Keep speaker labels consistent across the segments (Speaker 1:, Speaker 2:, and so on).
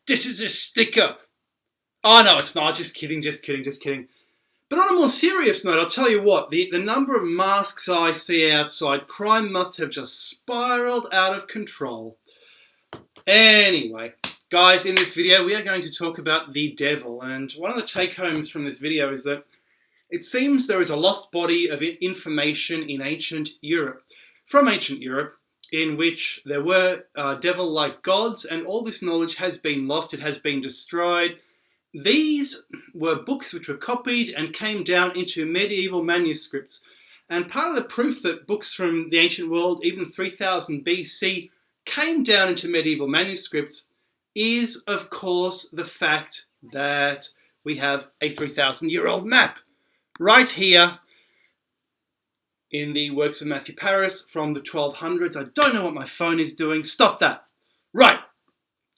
Speaker 1: This is a sticker. Oh, no, it's not. Just kidding, just kidding, just kidding. But on a more serious note, I'll tell you what, the number of masks I see outside, crime must have just spiraled out of control. Anyway, guys, in this video, we are going to talk about the devil. And one of the take-homes from this video is that it seems there is a lost body of information in ancient Europe, from ancient Europe, in which there were devil-like gods, and all this knowledge has been lost, it has been destroyed. These were books which were copied and came down into medieval manuscripts. And part of the proof that books from the ancient world, even 3000 BC, came down into medieval manuscripts is, of course, the fact that we have a 3,000-year-old map right here in the works of Matthew Paris from the 1200s. I don't know what my phone is doing. Stop that. Right.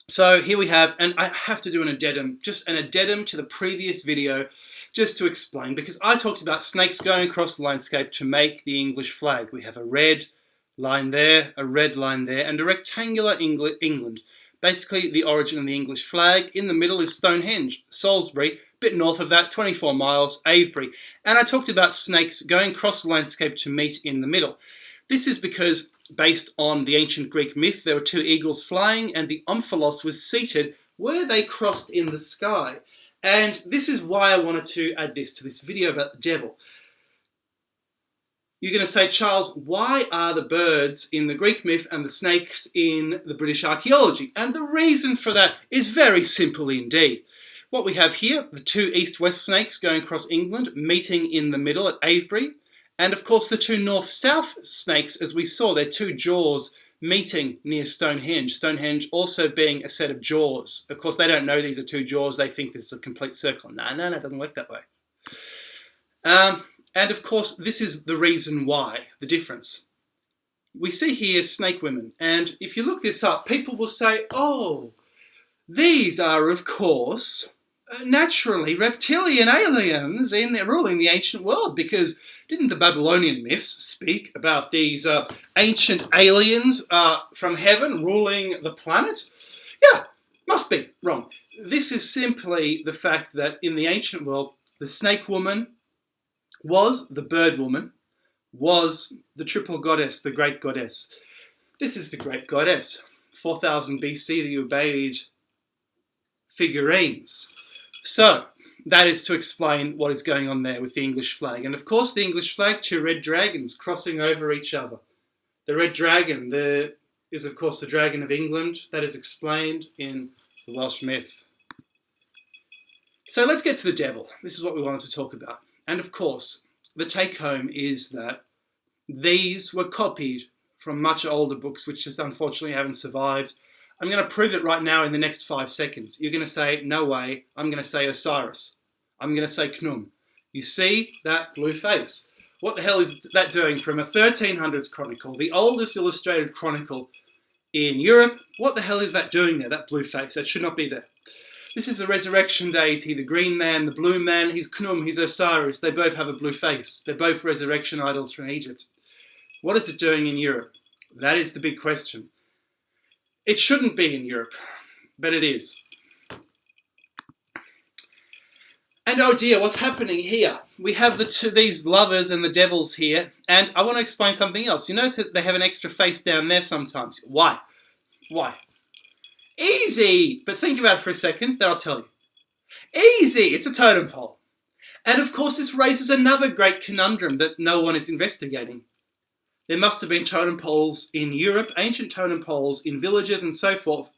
Speaker 1: So here we have, and I have to do an addendum, just an addendum to the previous video, just to explain, because I talked about snakes going across the landscape to make the English flag. We have a red line there, a red line there, and a rectangular England. Basically the origin of the English flag. In the middle is Stonehenge, Salisbury, a bit north of that, 24 miles, Avebury. And I talked about snakes going across the landscape to meet in the middle. This is because, based on the ancient Greek myth, there were two eagles flying and the omphalos was seated where they crossed in the sky. And this is why I wanted to add this to this video about the devil. You're going to say, Charles, why are the birds in the Greek myth and the snakes in the British archaeology? And the reason for that is very simple indeed. What we have here, the two east-west snakes going across England, meeting in the middle at Avebury. And of course the two north-south snakes, as we saw, their two jaws meeting near Stonehenge. Stonehenge also being a set of jaws. Of course, they don't know these are two jaws. They think this is a complete circle. No, it doesn't work that way. And of course, this is the reason why, the difference. We see here snake women. And if you look this up, people will say, oh, these are, of course, naturally reptilian aliens ruling the ancient world, because didn't the Babylonian myths speak about these ancient aliens from heaven ruling the planet? Yeah, must be wrong. This is simply the fact that in the ancient world, the snake woman was the bird woman, was the triple goddess, the great goddess. This is the great goddess. 4000 BC, the obeyed figurines. So, that is to explain what is going on there with the English flag. And of course, the English flag, two red dragons crossing over each other. The red dragon is, of course, the dragon of England. That is explained in the Welsh myth. So let's get to the devil. This is what we wanted to talk about. And of course, the take-home is that these were copied from much older books, which just unfortunately haven't survived. I'm going to prove it right now in the next 5 seconds. You're going to say, no way. I'm going to say Osiris. I'm going to say Khnum. You see that blue face. What the hell is that doing from a 1300s chronicle, the oldest illustrated chronicle in Europe? What the hell is that doing there, that blue face? That should not be there. This is the resurrection deity, the green man, the blue man. He's Khnum, he's Osiris. They both have a blue face. They're both resurrection idols from Egypt. What is it doing in Europe? That is the big question. It shouldn't be in Europe, but it is. And oh dear, what's happening here? We have these lovers and the devils here, and I want to explain something else. You notice that they have an extra face down there sometimes. Why? Why? Easy! But think about it for a second, then I'll tell you. Easy! It's a totem pole. And of course this raises another great conundrum that no one is investigating. There must have been totem poles in Europe, ancient totem poles in villages and so forth,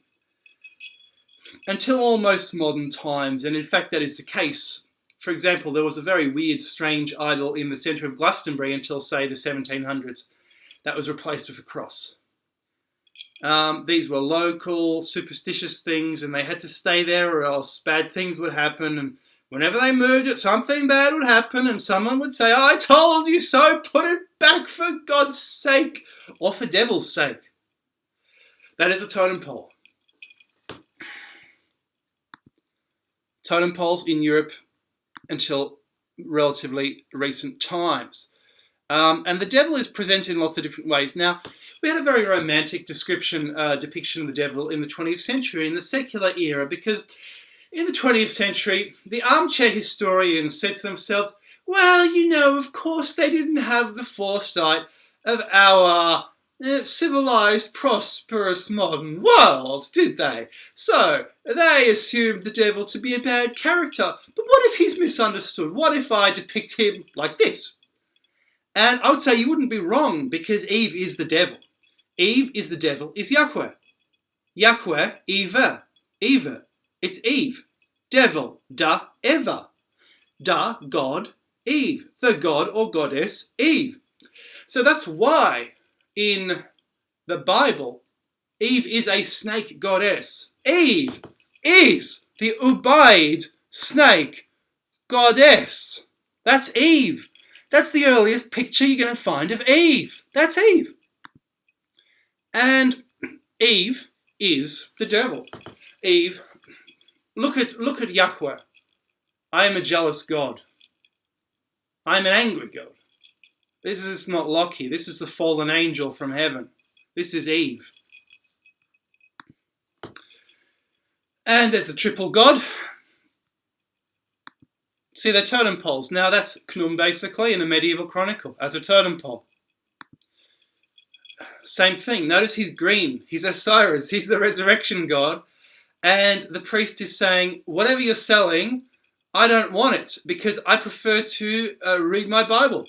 Speaker 1: until almost modern times, and in fact that is the case. For example, there was a very weird, strange idol in the centre of Glastonbury until, say, the 1700s. That was replaced with a cross. These were local, superstitious things, and they had to stay there or else bad things would happen, and whenever they moved it, something bad would happen, and someone would say, I told you so, put it back for God's sake, or for devil's sake. That is a totem pole. Totem poles in Europe until relatively recent times. And the devil is presented in lots of different ways. Now, we had a very romantic depiction of the devil in the 20th century, in the secular era, because in the 20th century, the armchair historians said to themselves, well, of course they didn't have the foresight of our civilized, prosperous, modern world, did they? So, they assumed the devil to be a bad character. But what if he's misunderstood? What if I depict him like this? And I would say you wouldn't be wrong, because Eve is the devil. Eve is the devil, is Yahweh. Yahweh, Eva. Eva. It's Eve. Devil, da, Eva. Da, God, Eve. The god or goddess, Eve. So that's why in the Bible, Eve is a snake goddess. Eve is the Ubaid snake goddess. That's Eve. That's the earliest picture you're going to find of Eve. That's Eve. And Eve is the devil. Eve, look at Yahweh. I am a jealous God. I am an angry God. This is not Loki. This is the fallen angel from heaven. This is Eve. And there's the triple God. See, they're totem poles. Now that's Knum basically in a medieval chronicle as a totem pole. Same thing. Notice he's green. He's Osiris. He's the resurrection god. And the priest is saying, whatever you're selling, I don't want it because I prefer to read my Bible.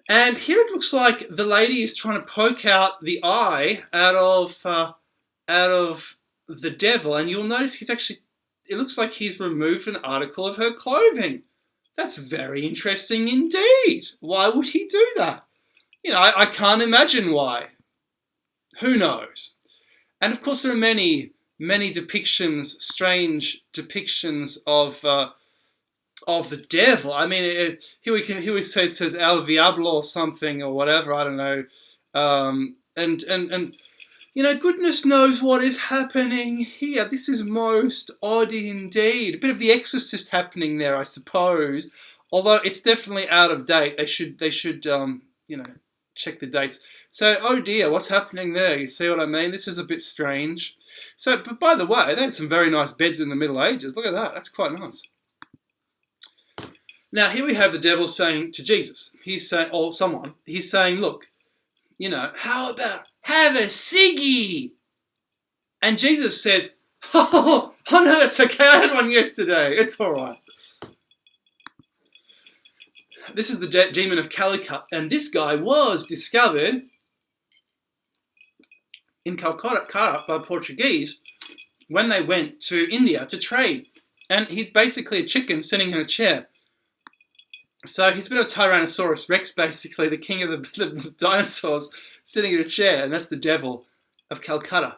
Speaker 1: And here it looks like the lady is trying to poke out the eye out of the devil. And you'll notice it looks like he's removed an article of her clothing. That's very interesting indeed. Why would he do that? I can't imagine why. Who knows? And of course there are many depictions, strange depictions of the devil. I mean, here we say it says El Diablo or something or whatever. I don't know. And goodness knows what is happening here. This is most odd indeed. A bit of The Exorcist happening there, I suppose. Although it's definitely out of date. They should check the dates. So, oh dear, what's happening there? You see what I mean? This is a bit strange. So, but by the way, they had some very nice beds in the Middle Ages. Look at that. That's quite nice. Now, here we have the devil saying to Jesus, he's saying, look, how about have a ciggy? And Jesus says, oh no, it's okay. I had one yesterday. It's all right. This is the demon of Calicut, and this guy was discovered in Calcutta by Portuguese when they went to India to trade. And he's basically a chicken sitting in a chair. So he's a bit of a Tyrannosaurus Rex, basically, the king of the dinosaurs, sitting in a chair, and that's the devil of Calcutta.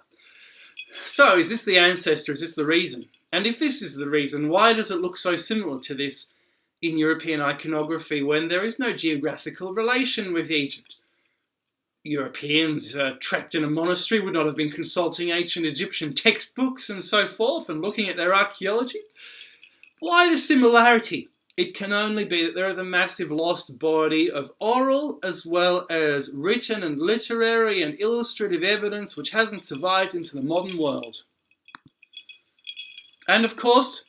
Speaker 1: So is this the ancestor? Is this the reason? And if this is the reason, why does it look so similar to this in European iconography when there is no geographical relation with Egypt? Europeans trapped in a monastery would not have been consulting ancient Egyptian textbooks and so forth and looking at their archaeology. Why the similarity? It can only be that there is a massive lost body of oral as well as written and literary and illustrative evidence which hasn't survived into the modern world. And of course,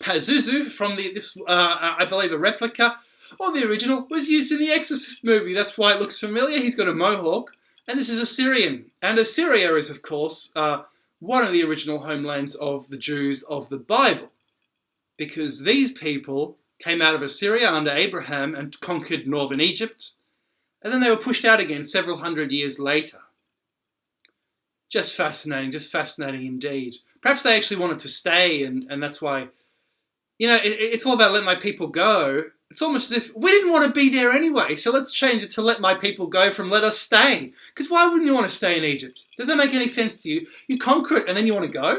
Speaker 1: Pazuzu from I believe a replica or the original was used in the Exorcist movie. That's why it looks familiar. He's got a mohawk, and this is Assyrian. And Assyria is, of course, one of the original homelands of the Jews of the Bible, because these people came out of Assyria under Abraham and conquered northern Egypt, and then they were pushed out again several hundred years later. Just fascinating indeed. Perhaps they actually wanted to stay, and that's why, it's all about let my people go. It's almost as if we didn't want to be there anyway, so let's change it to let my people go from let us stay. Because why wouldn't you want to stay in Egypt? Does that make any sense to you? You conquer it and then you want to go?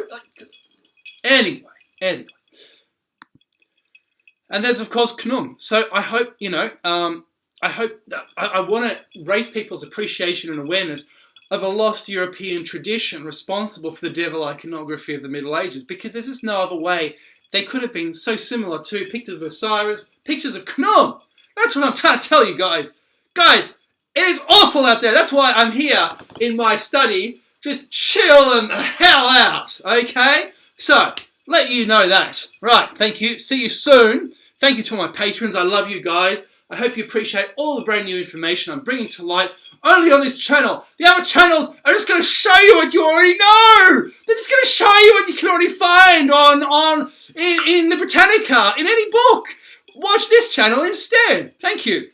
Speaker 1: Anyway. And there's, of course, Knum. So I hope, I want to raise people's appreciation and awareness of a lost European tradition responsible for the devil iconography of the Middle Ages, because there's just no other way they could have been so similar to pictures of Osiris, pictures of Khnum. That's what I'm trying to tell you guys. Guys, it is awful out there. That's why I'm here in my study, just chilling the hell out, okay? So, let you know that. Right, thank you. See you soon. Thank you to my patrons. I love you guys. I hope you appreciate all the brand new information I'm bringing to light only on this channel. The other channels are just going to show you what you already know. They're just going to show you what you can already find in the Britannica, in any book. Watch this channel instead. Thank you.